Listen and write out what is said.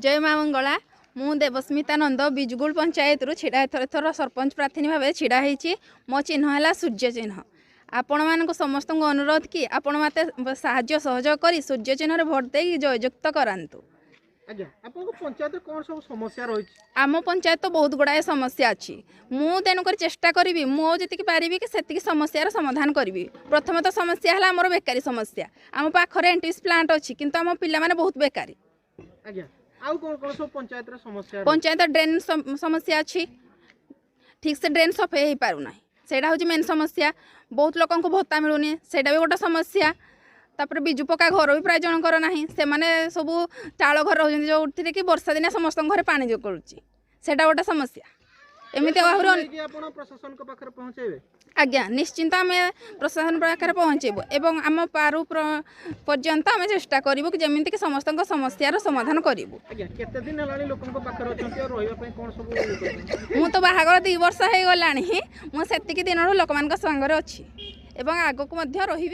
जय माँ मंगला मु देवस्मिता नंद बिजुगुल पंचायत रु छिड़ा एथर सरपंच प्रार्थी भाव छिड़ा होती मो चिन्ह है सूर्य चिन्ह। आपण मानक समस्त अनुरोध कि आपण मत साहाय्य सहयोग कर सूर्य चिन्ह भोट दे जययुक्त करातु। आम पंचायत तो बहुत गुड़ाए समस्या अच्छी मु तेणुक चेष्टा करी मो जी पारि कि समस्यार समाधान करी। प्रथम तो समस्या है आमर बेकारी समस्या आम पाखे एनटीपीसी प्लांट अच्छी किंतु आम पिला माने बहुत बेकारी। पंचायत ड्रेन समस्या अच्छी ठीक से ड्रेन सफाई हो पारना से मेन समस्या। बहुत लोक भत्ता मिलूनी से भी गोटे समस्या। तापर बिजु पक्का घर भी प्राय जनकर ना से मैंने सब चाल घर रोज जो कि वर्षा दिन समस्त घर पानी जो करुच्ची से गोटे समस्या। एमती आज्ञा निश्चिंत आम प्रशासन पाखे पहुँचेबू एवं आम पारु पर्यंत आम चेष्टा करूँ कि जमीन कि समस्त समस्यार समाधान करूँ। मु तो बाहागर 2 वर्ष हो गला मुझे दिन लोक मान संगे अच्छी एवं आगक रही।